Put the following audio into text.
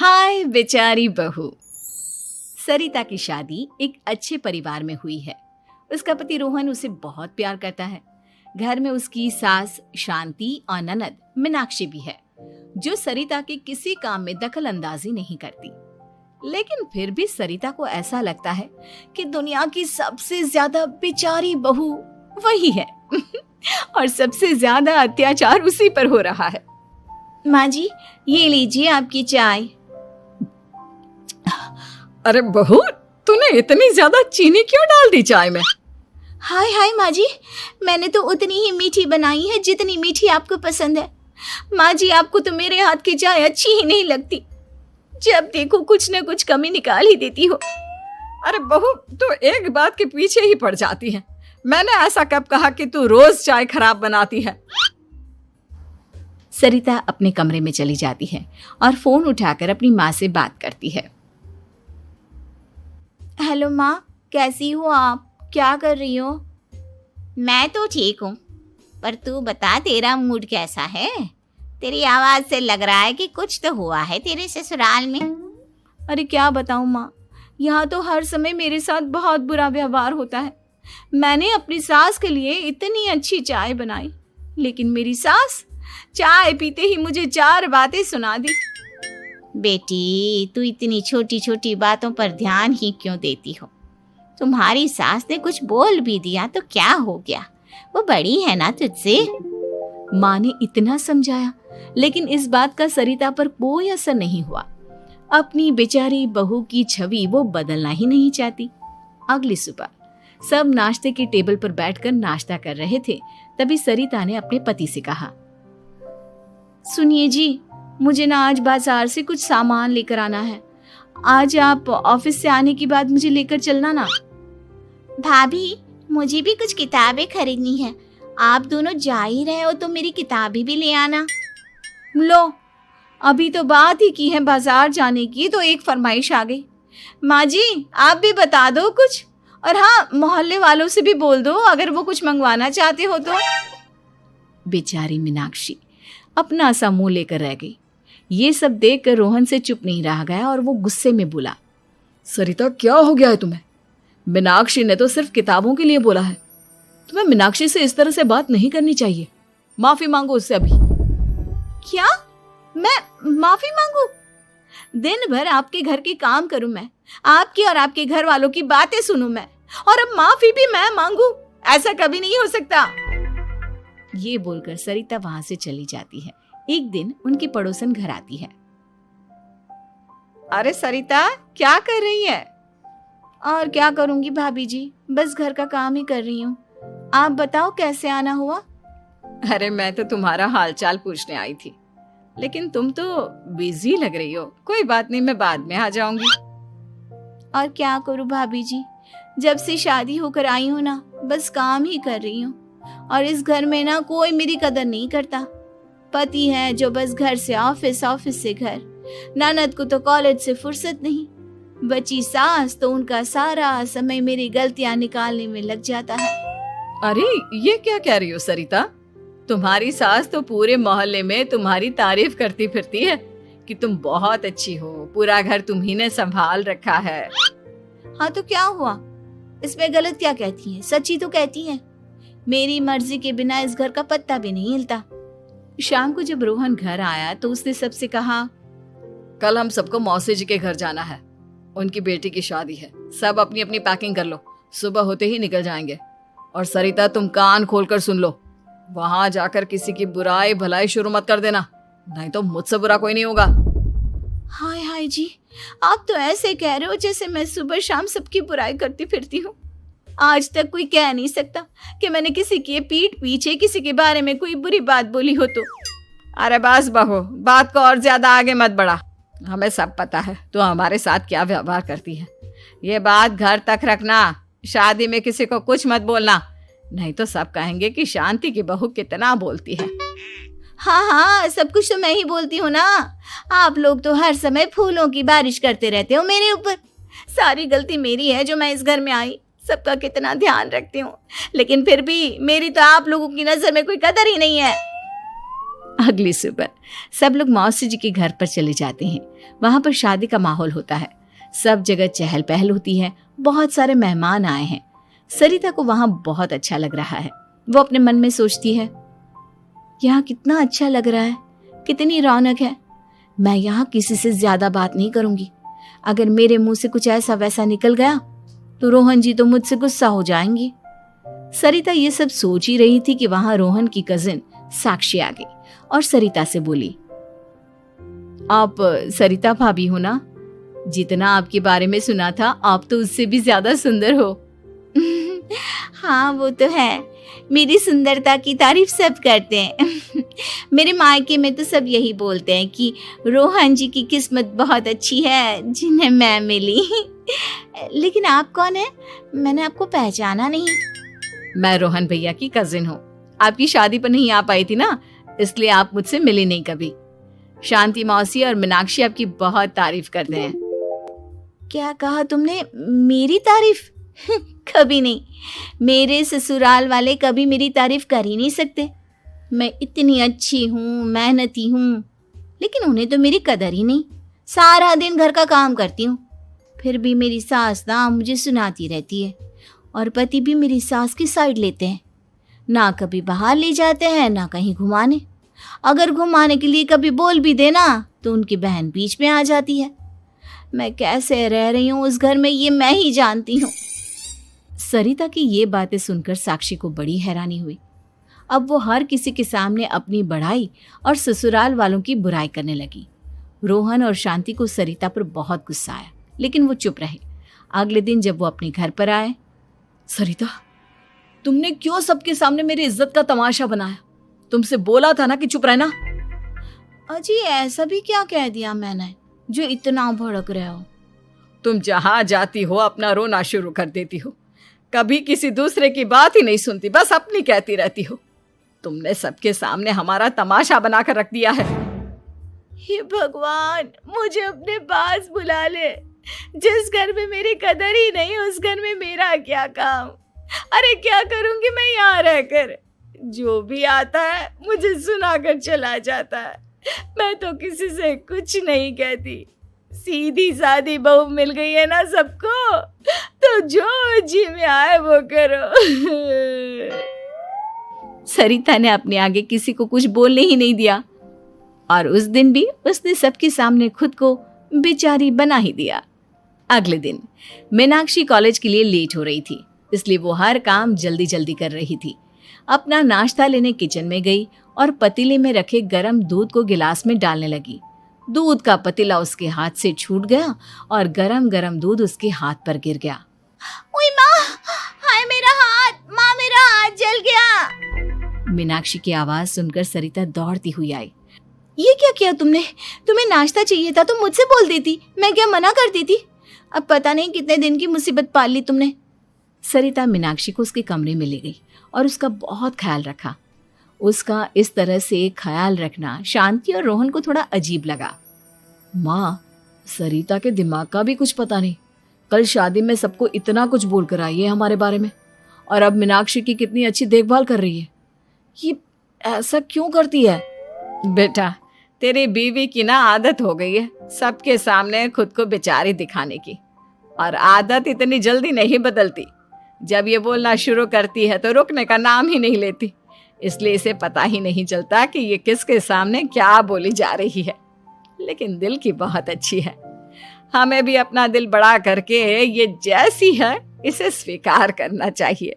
हाय बेचारी बहू। सरिता की शादी एक अच्छे परिवार में हुई है। उसका पति रोहन उसे बहुत प्यार करता है। घर में उसकी सास शांति और ननद मीनाक्षी भी है, जो सरिता के किसी काम में दखल अंदाजी नहीं करती। लेकिन फिर भी सरिता को ऐसा लगता है कि दुनिया की सबसे ज्यादा बेचारी बहू वही है और सबसे ज्यादा अत्याचार उसी पर हो रहा है। माँ जी, ये लीजिए आपकी चाय। अरे बहू, तूने इतनी ज्यादा चीनी क्यों डाल दी चाय में? हाय हाय माँ जी, मैंने तो उतनी ही मीठी बनाई है जितनी मीठी आपको पसंद है। माँ जी, आपको तो मेरे हाथ की चाय अच्छी ही नहीं लगती। जब देखो कुछ न कुछ कमी निकाल ही देती हो। अरे बहू, तू एक बात के पीछे ही पड़ जाती है। मैंने ऐसा कब कहा कि तू रोज चाय खराब बनाती है? सरिता अपने कमरे में चली जाती है और फोन उठाकर अपनी माँ से बात करती है। हेलो माँ, कैसी हो आप? क्या कर रही हो? मैं तो ठीक हूँ, पर तू बता, तेरा मूड कैसा है? तेरी आवाज से लग रहा है कि कुछ तो हुआ है तेरे ससुराल में। अरे क्या बताऊँ माँ, यहाँ तो हर समय मेरे साथ बहुत बुरा व्यवहार होता है। मैंने अपनी सास के लिए इतनी अच्छी चाय बनाई, लेकिन मेरी सास चाय पीते ही मुझे 4 बातें सुना दी। बेटी, तू इतनी छोटी छोटी बातों पर ध्यान ही क्यों देती हो? तुम्हारी सास ने कुछ बोल भी दिया तो क्या हो गया? वो बड़ी है ना तुझसे। माँ ने इतना समझाया, लेकिन इस बात का सरिता पर कोई असर नहीं हुआ। अपनी बेचारी बहू की छवि वो बदलना ही नहीं चाहती। अगली सुबह सब नाश्ते के टेबल पर बैठकर नाश्ता कर रहे थे, तभी सरिता ने अपने पति से कहा, सुनिए जी, मुझे ना आज बाजार से कुछ सामान लेकर आना है। आज आप ऑफिस से आने के बाद मुझे लेकर चलना ना। भाभी, मुझे भी कुछ किताबें खरीदनी है। आप दोनों जा ही रहे हो तो मेरी किताबें भी ले आना। लो, अभी तो बात ही की है बाजार जाने की, तो एक फरमाइश आ गई। माँ जी, आप भी बता दो कुछ, और हाँ, मोहल्ले वालों से भी बोल दो अगर वो कुछ मंगवाना चाहते हो तो। बेचारी मीनाक्षी अपना सा मुंह लेकर रह गई। ये सब देखकर रोहन से चुप नहीं रह गया और वो गुस्से में बोला, सरिता, क्या हो गया है तुम्हें? मीनाक्षी ने तो सिर्फ किताबों के लिए बोला है। तुम्हें मीनाक्षी से इस तरह से बात नहीं करनी चाहिए। माफी मांगो उससे अभी। क्या? मैं माफी मांगू? दिन भर आपके घर के काम करूं मैं, आपकी और आपके घर वालों की बातें सुनूं मैं, और अब माफी भी मैं मांगू? ऐसा कभी नहीं हो सकता। ये बोलकर सरिता वहां से चली जाती है। एक दिन उनकी पड़ोसन घर आती है। अरे सरिता, क्या कर रही है? और क्या करूंगी भाभी जी, बस घर का काम ही कर रही हूँ। आप बताओ कैसे आना हुआ? अरे मैं तो तुम्हारा हालचाल पूछने आई थी, लेकिन तुम तो बिजी लग रही हो। कोई बात नहीं, मैं बाद में आ जाऊंगी। और क्या करूं भाभी जी, जब से शादी होकर आई हूँ ना, बस काम ही कर रही हूँ। और इस घर में ना कोई मेरी कदर नहीं करता। पति है जो बस घर से ऑफिस, ऑफिस से घर। ननद को तो कॉलेज से फुर्सत नहीं। बची सास तो उनका सारा समय मेरी गलतियां निकालने में लग जाता है। अरे ये क्या कह रही हो सरिता? तुम्हारी सास तो पूरे मोहल्ले में तुम्हारी तारीफ करती फिरती है कि तुम बहुत अच्छी हो, पूरा घर तुम्ही ने संभाल रखा है। हाँ तो क्या हुआ? इसमें गलत क्या कहती हैं? सच्ची तो कहती हैं। मेरी मर्जी के बिना इस घर का पत्ता भी नहीं हिलता। शाम को जब रोहन घर आया तो उसने सबसे कहा, कल हम सबको मौसी जी के घर जाना है। उनकी बेटी की शादी है। सब अपनी अपनी पैकिंग कर लो, सुबह होते ही निकल जाएंगे। और सरिता, तुम कान खोलकर सुन लो, वहां जाकर किसी की बुराई भलाई शुरू मत कर देना, नहीं तो मुझसे बुरा कोई नहीं होगा। हाय हाय जी, आप तो ऐसे कह रहे हो जैसे मैं सुबह शाम सबकी बुराई करती फिरती हूँ। आज तक कोई कह नहीं सकता कि मैंने किसी की पीठ पीछे किसी के बारे में कोई बुरी बात बोली हो तो। अरे बस बहू, बात को और ज्यादा आगे मत बढ़ा। हमें सब पता है तू हमारे साथ क्या व्यवहार करती है। ये बात घर तक रखना, शादी में किसी को कुछ मत बोलना, नहीं तो सब कहेंगे कि शांति की बहू कितना बोलती है। हाँ हाँ, सब कुछ तो मैं ही बोलती हूँ ना। आप लोग तो हर समय फूलों की बारिश करते रहते हो मेरे ऊपर। सारी गलती मेरी है जो मैं इस घर में आई। सबका कितना ध्यान रखती हूँ, लेकिन फिर भी मेरी तो आप लोगों की नजर में कोई कदर ही नहीं है। अगली सुबह सब लोग मौसी जी के घर पर चले जाते हैं। वहां पर शादी का माहौल होता है, सब जगह चहल पहल होती है, बहुत सारे मेहमान आए हैं। सरिता को वहां बहुत अच्छा लग रहा है। वो अपने मन में सोचती है, यहाँ कितना अच्छा लग रहा है, कितनी रौनक है। मैं यहाँ किसी से ज्यादा बात नहीं करूंगी। अगर मेरे मुंह से कुछ ऐसा वैसा निकल गया तो रोहन जी तो मुझसे गुस्सा हो जाएंगी। सरिता ये सब सोच ही रही थी कि वहां रोहन की कजिन साक्षी आ गई और सरिता से बोली, आप सरिता भाभी हो ना? जितना आपके बारे में सुना था आप तो उससे भी ज्यादा सुंदर हो। हाँ वो तो है, मेरी सुंदरता की तारीफ सब करते हैं। मेरे मायके में तो सब यही बोलते हैं कि रोहन जी की किस्मत बहुत अच्छी है जिन्हें मैं मिली। लेकिन आप कौन है? मैंने आपको पहचाना नहीं। मैं रोहन भैया की कजिन हूँ। आपकी शादी पर नहीं आ पाई थी ना, इसलिए आप मुझसे मिली नहीं कभी। शांति मौसी और मीनाक्षी आपकी बहुत तारीफ करते हैं। क्या कहा तुमने? मेरी तारीफ? कभी नहीं। मेरे ससुराल वाले कभी मेरी तारीफ कर ही नहीं सकते। मैं इतनी अच्छी हूँ, मेहनती हूँ, लेकिन उन्हें तो मेरी कदर ही नहीं। सारा दिन घर का काम करती हूँ, फिर भी मेरी सास ना मुझे सुनाती रहती है, और पति भी मेरी सास की साइड लेते हैं। ना कभी बाहर ले जाते हैं, ना कहीं घुमाने। अगर घुमाने के लिए कभी बोल भी देना तो उनकी बहन बीच में आ जाती है। मैं कैसे रह रही हूँ उस घर में, ये मैं ही जानती हूँ। सरिता की ये बातें सुनकर साक्षी को बड़ी हैरानी हुई। अब वो हर किसी के सामने अपनी बढ़ाई और ससुराल वालों की बुराई करने लगी। रोहन और शांति को सरिता पर बहुत गुस्सा आया, लेकिन वो चुप रहे। अगले दिन जब वो अपने घर पर आए, सरिता, तुमने क्यों सबके सामने मेरी इज्जत का तमाशा बनाया? तुमसे बोला था ना कि चुप रहना। अजी ऐसा भी क्या कह दिया मैंने जो इतना भड़क रहे हो? तुम जहां जाती हो अपना रोना शुरू कर देती हो, कभी किसी दूसरे की बात ही नहीं सुनती, बस अपनी कहती रहती हो। तुमने सबके सामने हमारा तमाशा बनाकर रख दिया है। हे भगवान, मुझे अपने पास बुला ले। जिस घर में मेरी कदर ही नहीं, उस घर में मेरा क्या काम? अरे क्या करूंगी मैं यहाँ रहकर? जो भी आता है मुझे सुनाकर चला जाता है। मैं तो किसी से कुछ नहीं कहती। सीधी सादी बहू मिल गई है ना सबको, तो जो जी में आए वो करो। सरिता ने अपने आगे किसी को कुछ बोलने ही नहीं दिया, और उस दिन भी उसने सबके सामने खुद को बेचारी बना ही दिया। अगले दिन मीनाक्षी कॉलेज के लिए लेट हो रही थी, इसलिए वो हर काम जल्दी जल्दी कर रही थी। अपना नाश्ता लेने किचन में गई और पतीले में रखे गरम दूध को गिलास में डालने लगी। दूध का पतीला उसके हाथ से छूट गया और गरम गरम दूध उसके हाथ पर गिर गया। ओए माँ, हाय मेरा हाथ, माँ मेरा हाथ जल गया। मीनाक्षी की आवाज सुनकर सरिता दौड़ती हुई आई। ये क्या किया तुमने? तुम्हें नाश्ता चाहिए था तो मुझसे बोल देती, मैं क्या मना कर देती? अब पता नहीं कितने दिन की मुसीबत पाल ली तुमने। सरिता मीनाक्षी को उसके कमरे में ले गई और उसका बहुत ख्याल रखा। उसका इस तरह से ख्याल रखना शांति और रोहन को थोड़ा अजीब लगा। माँ, सरिता के दिमाग का भी कुछ पता नहीं। कल शादी में सबको इतना कुछ बोल कर आई है हमारे बारे में, और अब मीनाक्षी की कितनी अच्छी देखभाल कर रही है। ये ऐसा क्यों करती है? बेटा, तेरी बीवी की ना आदत हो गई है सबके सामने खुद को बेचारी दिखाने की, और आदत इतनी जल्दी नहीं बदलती। जब ये बोलना शुरू करती है तो रुकने का नाम ही नहीं लेती, इसलिए इसे पता ही नहीं चलता कि ये किसके सामने क्या बोली जा रही है। लेकिन दिल की बहुत अच्छी है। हमें भी अपना दिल बड़ा करके ये जैसी है इसे स्वीकार करना चाहिए।